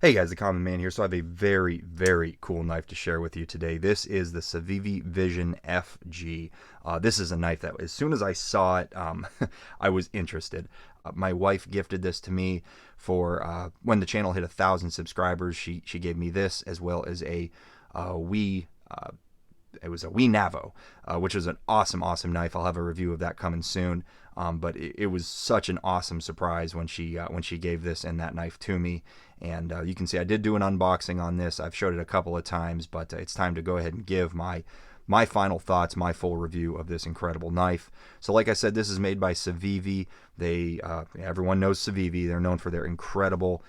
Hey guys, the Common Man here. So I have a very, very cool knife to share with you today. This is the Civivi Vision FG. This is a knife that as soon as I saw it, I was interested. My wife gifted this to me for when the channel hit 1,000 subscribers. She gave me this as well as a Wii. It was a Wii Navo, which was an awesome, awesome knife. I'll have a review of that coming soon. But it was such an awesome surprise when she gave this and that knife to me. And you can see I did do an unboxing on this. I've showed it a couple of times, but it's time to go ahead and give my final thoughts, my full review of this incredible knife. So like I said, this is made by Civivi. Everyone knows Civivi. They're known for their incredible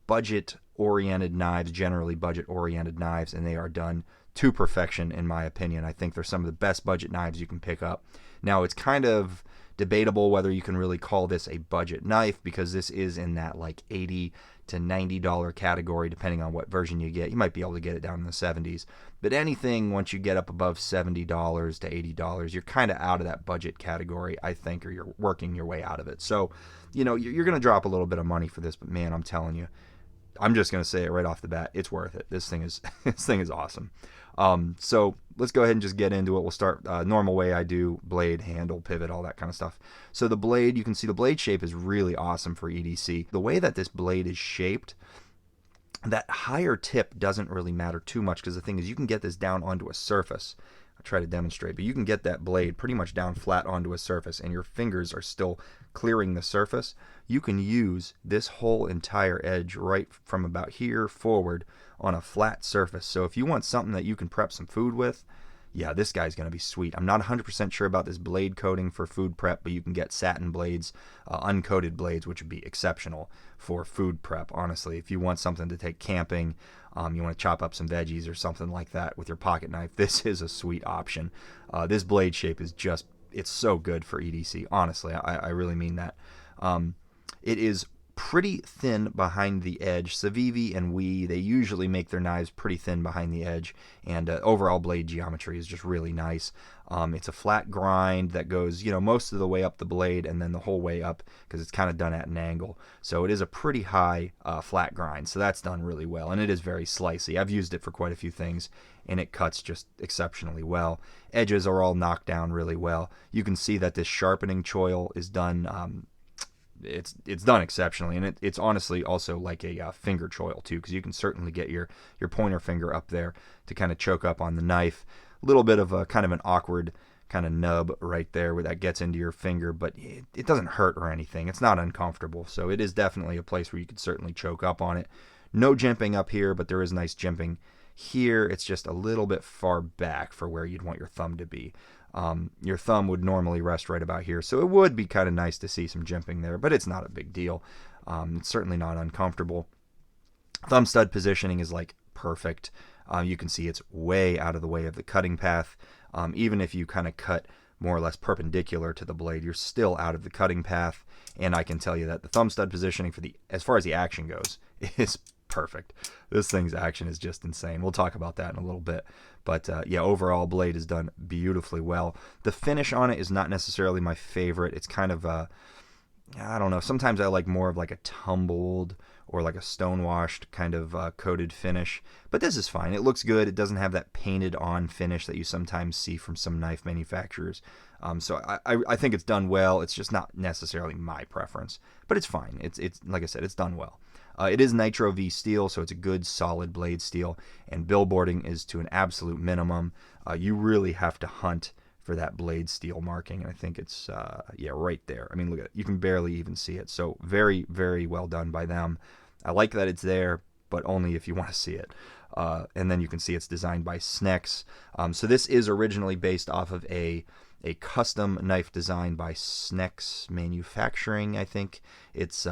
budget-oriented knives, generally budget-oriented knives, and they are done to perfection in my opinion. I think they're some of the best budget knives you can pick up. Now it's kind of debatable whether you can really call this a budget knife because this is in that like $80 to $90 category depending on what version you get. You might be able to get it down in the 70s, but anything once you get up above $70 to $80, you're kind of out of that budget category, I think, or you're working your way out of it. So, you're going to drop a little bit of money for this, but man, I'm telling you, I'm just going to say it right off the bat, it's worth it. This thing is awesome. So let's go ahead and just get into it. We'll start normal way I do, blade, handle, pivot, all that kind of stuff. So the blade, you can see the blade shape is really awesome for EDC. The way that this blade is shaped, that higher tip doesn't really matter too much because the thing is you can get this down onto a surface. I'll try to demonstrate, but you can get that blade pretty much down flat onto a surface and your fingers are still clearing the surface. You can use this whole entire edge right from about here forward on a flat surface. So if you want something that you can prep some food with, yeah, this guy's going to be sweet. I'm not 100% sure about this blade coating for food prep, but you can get satin blades, uncoated blades, which would be exceptional for food prep, honestly. If you want something to take camping, you want to chop up some veggies or something like that with your pocket knife, this is a sweet option. This blade shape is just, it's so good for EDC, honestly. I really mean that. It is pretty thin behind the edge. Civivi and Wii, they usually make their knives pretty thin behind the edge, and overall blade geometry is just really nice. It's a flat grind that goes, most of the way up the blade and then the whole way up because it's kind of done at an angle. So it is a pretty high flat grind, so that's done really well, and it is very slicey. I've used it for quite a few things, and it cuts just exceptionally well. Edges are all knocked down really well. You can see that this sharpening choil is done it's done exceptionally, and it's honestly also like a finger choil too, because you can certainly get your pointer finger up there to kind of choke up on the knife. A little bit of a kind of an awkward kind of nub right there where that gets into your finger, but it doesn't hurt or anything. It's not uncomfortable, so it is definitely a place where you could certainly choke up on it. No jimping up here, but there is nice jimping here. It's just a little bit far back for where you'd want your thumb to be. Your thumb would normally rest right about here, so it would be kind of nice to see some jimping there, but it's not a big deal. It's certainly not uncomfortable. Thumb stud positioning is like perfect. You can see it's way out of the way of the cutting path. Even if you kind of cut more or less perpendicular to the blade, you're still out of the cutting path, and I can tell you that the thumb stud positioning as far as the action goes is perfect. This thing's action is just insane. We'll talk about that in a little bit. But yeah, overall blade is done beautifully well. The finish on it is not necessarily my favorite. It's kind of I don't know. Sometimes I like more of like a tumbled or like a stonewashed kind of coated finish. But this is fine. It looks good. It doesn't have that painted on finish that you sometimes see from some knife manufacturers. So I think it's done well. It's just not necessarily my preference, but it's fine. It's like I said, it's done well. It is Nitro V steel, so it's a good solid blade steel, and billboarding is to an absolute minimum. You really have to hunt for that blade steel marking, and I think it's yeah, right there. I mean, look at it. You can barely even see it. So very, very well done by them. I like that it's there, but only if you want to see it. And then you can see it's designed by Snecx. So this is originally based off of a custom knife designed by Snecx Manufacturing, I think. It's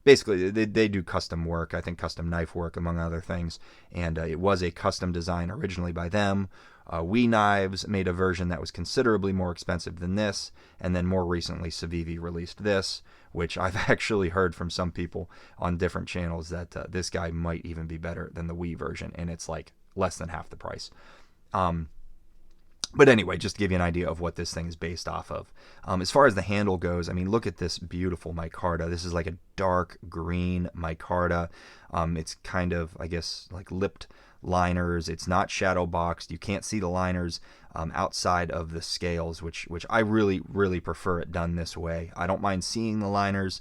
basically, they do custom work, I think custom knife work, among other things, and it was a custom design originally by them. Wii Knives made a version that was considerably more expensive than this, and then more recently Civivi released this, which I've actually heard from some people on different channels that this guy might even be better than the Wii version, and it's like less than half the price. But anyway, just to give you an idea of what this thing is based off of. As far as the handle goes, I mean, look at this beautiful micarta. This is like a dark green micarta. It's kind of, I guess, like lipped liners. It's not shadow boxed. You can't see the liners outside of the scales, which I really prefer it done this way. I don't mind seeing the liners,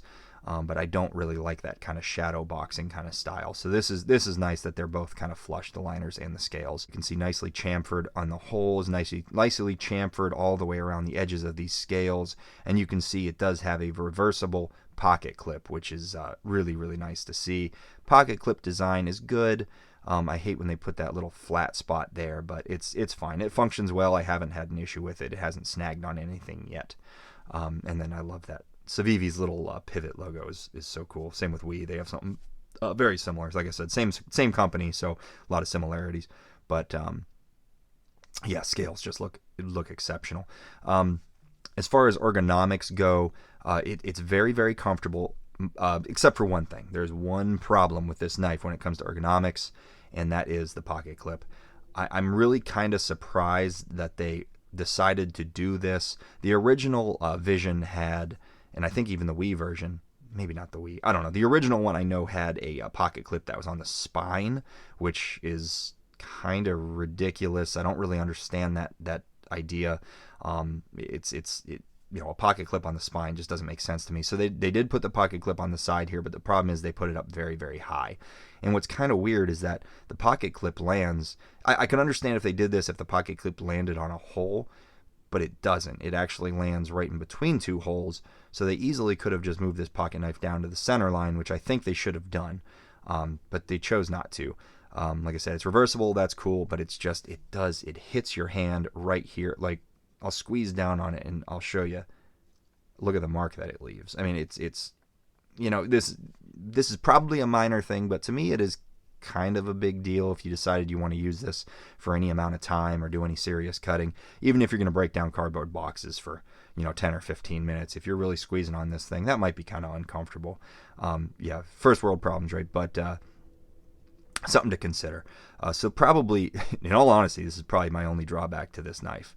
but I don't really like that kind of shadow boxing kind of style. So this is nice that they're both kind of flush, the liners and the scales. You can see nicely chamfered on the holes, nicely chamfered all the way around the edges of these scales, and you can see it does have a reversible pocket clip, which is really nice to see. Pocket clip design is good. I hate when they put that little flat spot there, but it's fine. It functions well. I haven't had an issue with it. It hasn't snagged on anything yet. And then I love that Civivi's little pivot logo is so cool. Same with Wii. They have something very similar. Like I said, same company, so a lot of similarities. But yeah, scales just look exceptional. As far as ergonomics go, it's very comfortable, except for one thing. There's one problem with this knife when it comes to ergonomics, and that is the pocket clip. I'm really kind of surprised that they decided to do this. The original Vision had, and I think even the Wii version, maybe not the Wii, I don't know. The original one I know had a pocket clip that was on the spine, which is kind of ridiculous. I don't really understand that idea. You know, a pocket clip on the spine just doesn't make sense to me. So they did put the pocket clip on the side here, but the problem is they put it up very high. And what's kind of weird is that the pocket clip lands. I can understand if they did this if the pocket clip landed on a hole, but it doesn't. It actually lands right in between two holes. So they easily could have just moved this pocket knife down to the center line, which I think they should have done, but they chose not to. Like I said, it's reversible. That's cool, but it's just it hits your hand right here. Like, I'll squeeze down on it and I'll show you. Look at the mark that it leaves. I mean, it's you know, this is probably a minor thing, but to me it is kind of a big deal if you decided you want to use this for any amount of time or do any serious cutting. Even if you're going to break down cardboard boxes for, you know, 10 or 15 minutes, if you're really squeezing on this thing, that might be kind of uncomfortable. Yeah, first world problems, right? But something to consider. So probably, in all honesty, this is probably my only drawback to this knife.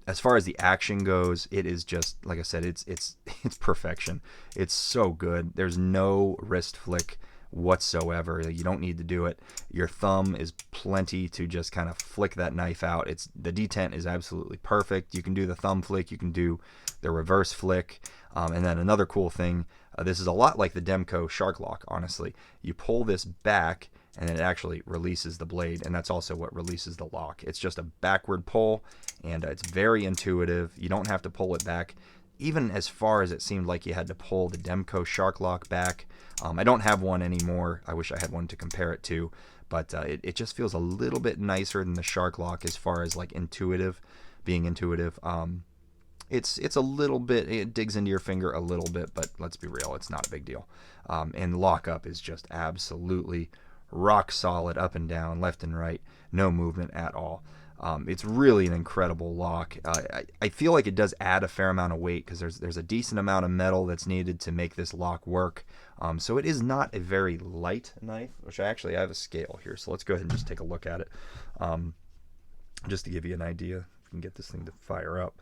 As far as the action goes, it is just, like I said, it's perfection. It's so good. There's no wrist flick whatsoever. You don't need to do it. Your thumb is plenty to just kind of flick that knife out. The detent is absolutely perfect. You can do the thumb flick. You can do the reverse flick. And then another cool thing, this is a lot like the Demco Shark Lock, honestly. You pull this back and it actually releases the blade, and that's also what releases the lock. It's just a backward pull, and it's very intuitive. You don't have to pull it back, even as far as it seemed like you had to pull the Demco Shark Lock back. I don't have one anymore. I wish I had one to compare it to, but it just feels a little bit nicer than the Shark Lock as far as like being intuitive. It's a little bit, it digs into your finger a little bit, but let's be real, it's not a big deal. And lockup is just absolutely rock solid, up and down, left and right, no movement at all. It's really an incredible lock. I feel like it does add a fair amount of weight because there's a decent amount of metal that's needed to make this lock work. So it is not a very light knife, which I have a scale here, so let's go ahead and just take a look at it. Just to give you an idea, if we can get this thing to fire up.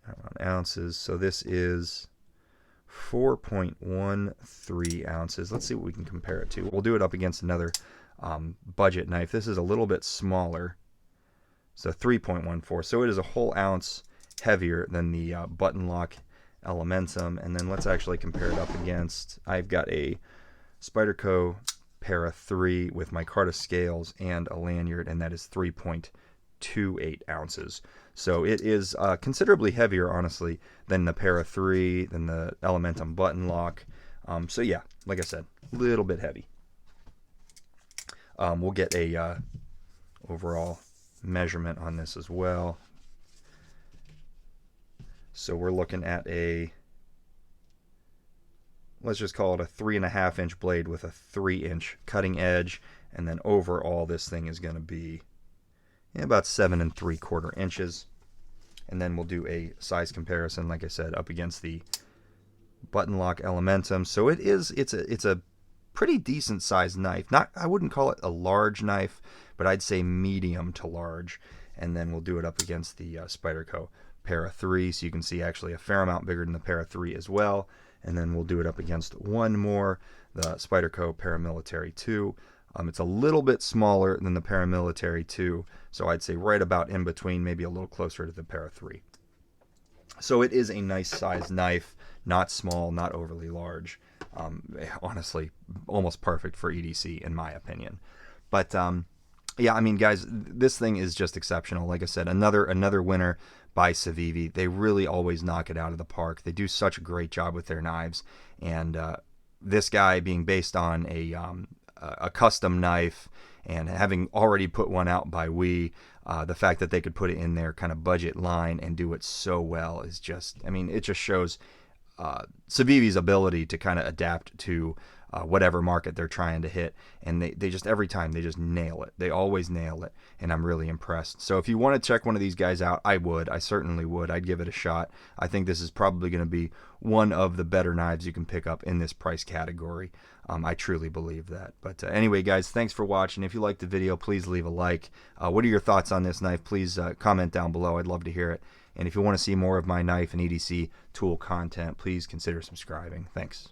Around ounces, so this is 4.13 ounces. Let's see what we can compare it to. We'll do it up against another budget knife. This is a little bit smaller, so 3.14. So it is a whole ounce heavier than the button lock Elementum. And then let's actually compare it up against, I've got a Spyderco Para 3 with micarta scales and a lanyard, and that is 3.28 ounces. So it is considerably heavier, honestly, than the Para 3, than the Elementum button lock. So yeah, like I said, a little bit heavy. We'll get a overall measurement on this as well. So we're looking at let's just call it a 3.5 inch blade with a 3 inch cutting edge, and then overall this thing is going to be about 7 3/4 inches. And then we'll do a size comparison, like I said, up against the button lock Elementum. So it's a pretty decent sized knife. I wouldn't call it a large knife, but I'd say medium to large. and then we'll do it up against the Spyderco Para 3, so you can see actually a fair amount bigger than the Para 3 as well. And then we'll do it up against one more, the Spyderco Paramilitary 2. It's a little bit smaller than the Paramilitary 2, so I'd say right about in between, maybe a little closer to the Para 3. So it is a nice sized knife, not small, not overly large. Honestly, almost perfect for EDC in my opinion. But yeah, I mean, guys, this thing is just exceptional. Like I said, another winner by Civivi. They really always knock it out of the park. They do such a great job with their knives, and this guy being based on a custom knife and having already put one out by the fact that they could put it in their kind of budget line and do it so well is just, I mean, it just shows Civivi's ability to kind of adapt to whatever market they're trying to hit, and they just, every time, they just nail it. They always nail it, and I'm really impressed. So if you want to check one of these guys out, I certainly would. I'd give it a shot. I think this is probably going to be one of the better knives you can pick up in this price category. I truly believe that. But anyway, guys, thanks for watching. If you liked the video, please leave a like. What are your thoughts on this knife? Please comment down below. I'd love to hear it. And if you want to see more of my knife and EDC tool content, please consider subscribing. Thanks.